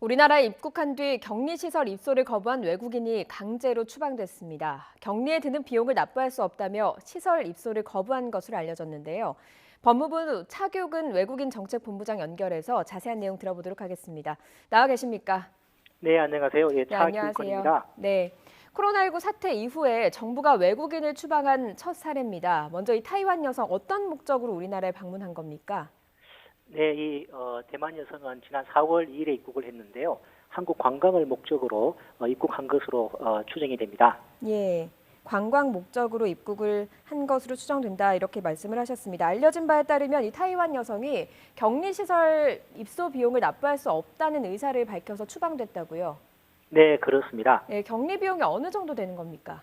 우리나라에 입국한 뒤 격리시설 입소를 거부한 외국인이 강제로 추방됐습니다. 격리에 드는 비용을 납부할 수 없다며 시설 입소를 거부한 것으로 알려졌는데요. 법무부 차교근 외국인 정책본부장 연결해서 자세한 내용 들어보도록 하겠습니다. 나와 계십니까? 네, 안녕하세요. 예, 네, 안녕하세요. 차규권입니다. 네. 코로나19 사태 이후에 정부가 외국인을 추방한 첫 사례입니다. 먼저 이 타이완 여성 어떤 목적으로 우리나라에 방문한 겁니까? 네, 대만 여성은 지난 4월 2일에 입국을 했는데요. 한국 관광을 목적으로 입국한 것으로 추정이 됩니다. 예, 관광 목적으로 입국을 한 것으로 추정된다 이렇게 말씀을 하셨습니다. 알려진 바에 따르면 이 타이완 여성이 격리시설 입소 비용을 납부할 수 없다는 의사를 밝혀서 추방됐다고요. 네, 그렇습니다. 예, 격리 비용이 어느 정도 되는 겁니까?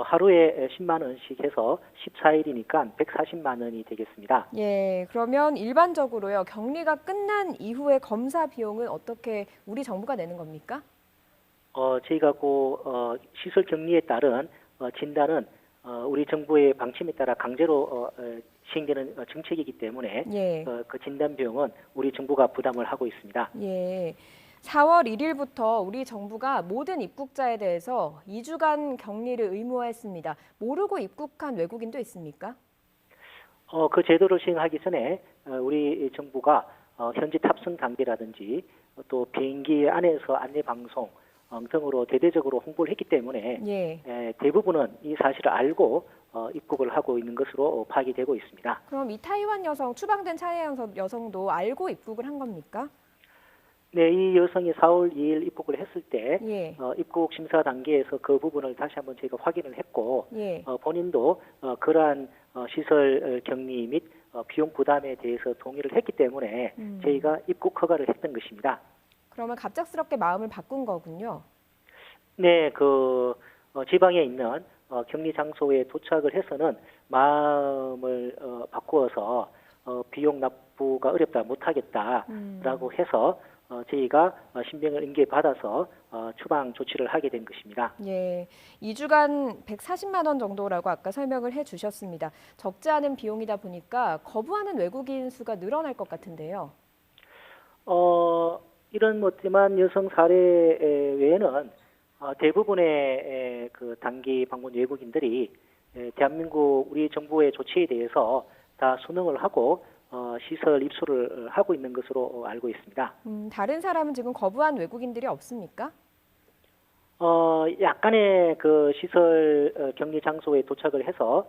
하루에 10만 원씩 해서 14일이니까 140만 원이 되겠습니다. 예, 그러면 일반적으로요, 격리가 끝난 이후에 검사 비용은 어떻게 우리 정부가 내는 겁니까? 저희가 시설 격리에 따른 진단은 우리 정부의 방침에 따라 강제로 시행되는 정책이기 때문에 예, 그 진단 비용은 우리 정부가 부담을 하고 있습니다. 예. 4월 1일부터 우리 정부가 모든 입국자에 대해서 2주간 격리를 의무화했습니다. 모르고 입국한 외국인도 있습니까? 그 제도를 시행하기 전에 우리 정부가 현지 탑승 단계라든지 또 비행기 안에서 안내 방송 등으로 대대적으로 홍보를 했기 때문에 예. 대부분은 이 사실을 알고 입국을 하고 있는 것으로 파악이 되고 있습니다. 그럼 이 타이완 여성, 추방된 여성도 알고 입국을 한 겁니까? 네, 이 여성이 4월 2일 입국을 했을 때 예. 입국 심사 단계에서 그 부분을 다시 한번 저희가 확인을 했고 예. 본인도 그러한 시설 격리 및 비용 부담에 대해서 동의를 했기 때문에 저희가 입국 허가를 했던 것입니다. 그러면 갑작스럽게 마음을 바꾼 거군요. 네, 지방에 있는 격리 장소에 도착을 해서는 마음을 바꾸어서 비용 납부가 어렵다, 못하겠다라고 해서 저희가 신병을 인계받아서 추방 조치를 하게 된 것입니다. 예. 2주간 140만 원 정도라고 아까 설명을 해 주셨습니다. 적지 않은 비용이다 보니까 거부하는 외국인 수가 늘어날 것 같은데요. 이런 대만 여성 사례 외에는 대부분의 그 단기 방문 외국인들이 대한민국 우리 정부의 조치에 대해서 다 순응을 하고 시설 입소를 하고 있는 것으로 알고 있습니다. 다른 사람은 지금 거부한 외국인들이 없습니까? 약간의 그 시설 격리 장소에 도착을 해서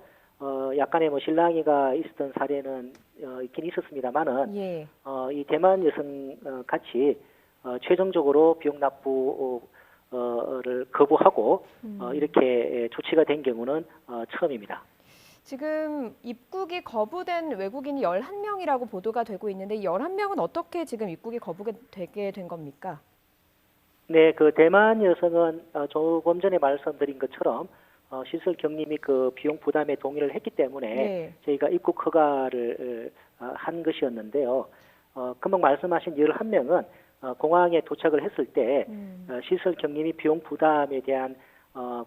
약간의 실랑이가 있었던 사례는 있긴 있었습니다만은 예. 이 대만 여성 같이 최종적으로 비용 납부를 거부하고 이렇게 조치가 된 경우는 처음입니다. 지금 입국이 거부된 외국인이 11명이라고 보도가 되고 있는데 이 11명은 어떻게 지금 입국이 거부되게 된 겁니까? 네, 그 대만 여성은 조금 전에 말씀드린 것처럼 시설 격리 및 그 비용 부담에 동의를 했기 때문에 네. 저희가 입국 허가를 한 것이었는데요. 금방 말씀하신 11명은 공항에 도착을 했을 때 시설 격리 및 비용 부담에 대한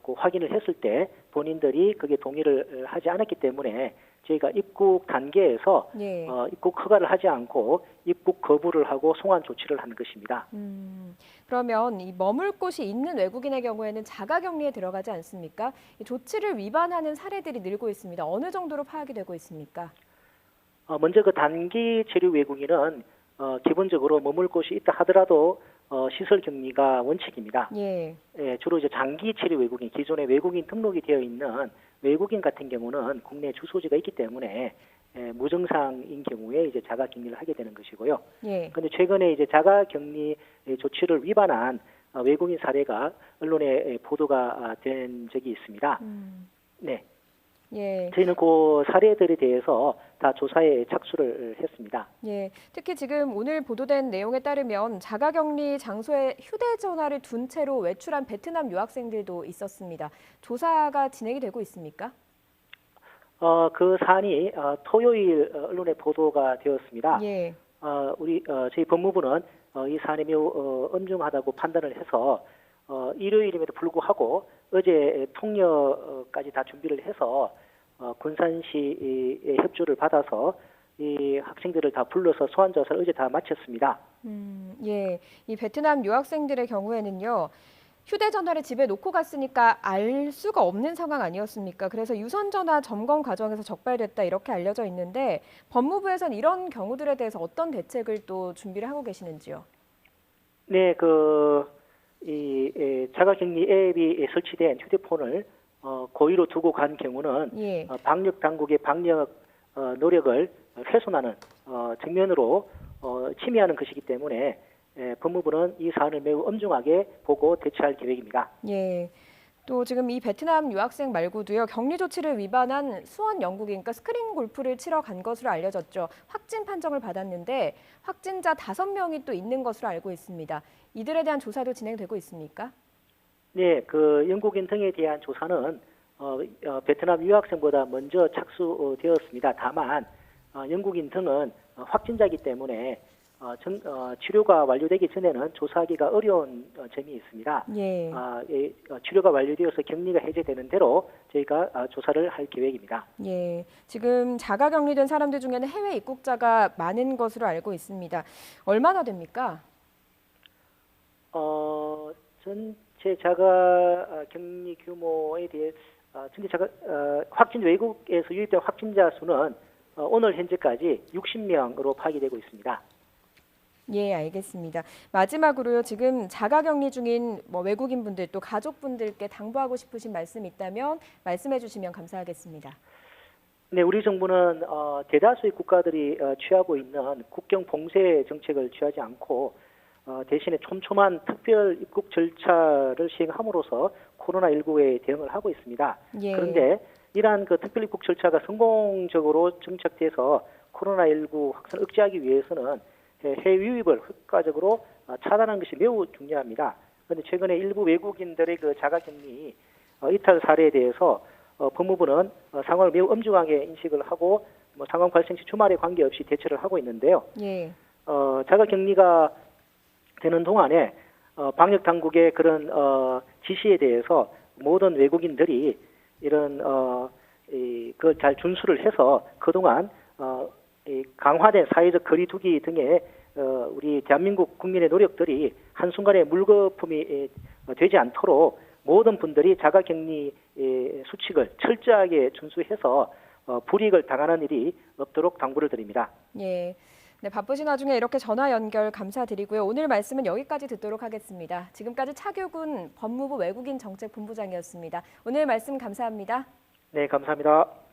그 확인을 했을 때 본인들이 그게 동의를 하지 않았기 때문에 저희가 입국 단계에서 예. 입국 허가를 하지 않고 입국 거부를 하고 송환 조치를 한 것입니다. 그러면 이 머물 곳이 있는 외국인의 경우에는 자가격리에 들어가지 않습니까? 이 조치를 위반하는 사례들이 늘고 있습니다. 어느 정도로 파악이 되고 있습니까? 먼저 그 단기 체류 외국인은 기본적으로 머물 곳이 있다 하더라도 시설 격리가 원칙입니다. 예. 주로 이제 장기 체류 외국인, 기존에 외국인 등록이 되어 있는 외국인 같은 경우는 국내 주소지가 있기 때문에 무증상인 경우에 이제 자가 격리를 하게 되는 것이고요. 예. 그런데 최근에 이제 자가 격리 조치를 위반한 외국인 사례가 언론에 보도가 된 적이 있습니다. 네. 예. 저희는 그 사례들에 대해서 다 조사에 착수를 했습니다. 예. 특히 지금 오늘 보도된 내용에 따르면 자가격리 장소에 휴대전화를 둔 채로 외출한 베트남 유학생들도 있었습니다. 조사가 진행이 되고 있습니까? 그 사안이 토요일 언론에 보도가 되었습니다. 예. 저희 법무부는 이 사안이 매우 엄중하다고 판단을 해서 일요일임에도 불구하고 어제 통역까지 다 준비를 해서 군산시의 협조를 받아서 이 학생들을 다 불러서 소환 조사를 어제 다 마쳤습니다. 예. 이 베트남 유학생들의 경우에는요. 휴대전화를 집에 놓고 갔으니까 알 수가 없는 상황 아니었습니까? 그래서 유선전화 점검 과정에서 적발됐다 이렇게 알려져 있는데 법무부에서는 이런 경우들에 대해서 어떤 대책을 또 준비를 하고 계시는지요? 네, 자가격리 앱이 설치된 휴대폰을 고의로 두고 간 경우는 예. 방역 당국의 방역 노력을 훼손하는 측면으로 침해하는 것이기 때문에 법무부는 이 사안을 매우 엄중하게 보고 대처할 계획입니다. 예. 또 지금 이 베트남 유학생 말고도요. 격리 조치를 위반한 수원 영국인, 그러니까 스크린 골프를 치러 간 것으로 알려졌죠. 확진 판정을 받았는데 확진자 5명이 또 있는 것으로 알고 있습니다. 이들에 대한 조사도 진행되고 있습니까? 네, 영국인 등에 대한 조사는 베트남 유학생보다 먼저 착수되었습니다. 다만 영국인 등은 확진자이기 때문에 치료가 완료되기 전에는 조사하기가 어려운 점이 있습니다. 예. 치료가 완료되어서 격리가 해제되는 대로 저희가 조사를 할 계획입니다. 예. 지금 자가 격리된 사람들 중에는 해외 입국자가 많은 것으로 알고 있습니다. 얼마나 됩니까? 전체 자가 격리 규모에 대해 전체 자가 외국에서 유입된 확진자 수는 오늘 현재까지 60명으로 파악이 되고 있습니다. 예, 알겠습니다. 마지막으로요. 지금 자가 격리 중인 외국인 분들 또 가족분들께 당부하고 싶으신 말씀 있다면 말씀해 주시면 감사하겠습니다. 네, 우리 정부는 대다수의 국가들이 취하고 있는 국경 봉쇄 정책을 취하지 않고 대신에 촘촘한 특별 입국 절차를 시행함으로써 코로나19에 대응을 하고 있습니다. 예. 그런데 이러한 특별 입국 절차가 성공적으로 정착돼서 코로나19 확산을 억제하기 위해서는 해외 유입을 효과적으로 차단하는 것이 매우 중요합니다. 그런데 최근에 일부 외국인들의 자가격리 이탈 사례에 대해서 법무부는 상황을 매우 엄중하게 인식을 하고 상황 발생 시 주말에 관계없이 대처를 하고 있는데요. 예. 자가격리가 되는 동안에 방역 당국의 그런 지시에 대해서 모든 외국인들이 이런 그걸 잘 준수를 해서 그동안 강화된 사회적 거리두기 등의 우리 대한민국 국민의 노력들이 한순간에 물거품이 되지 않도록 모든 분들이 자가격리 수칙을 철저하게 준수해서 불이익을 당하는 일이 없도록 당부를 드립니다. 예. 네, 바쁘신 와중에 이렇게 전화 연결 감사드리고요. 오늘 말씀은 여기까지 듣도록 하겠습니다. 지금까지 차규근 법무부 외국인 정책본부장이었습니다. 오늘 말씀 감사합니다. 네, 감사합니다.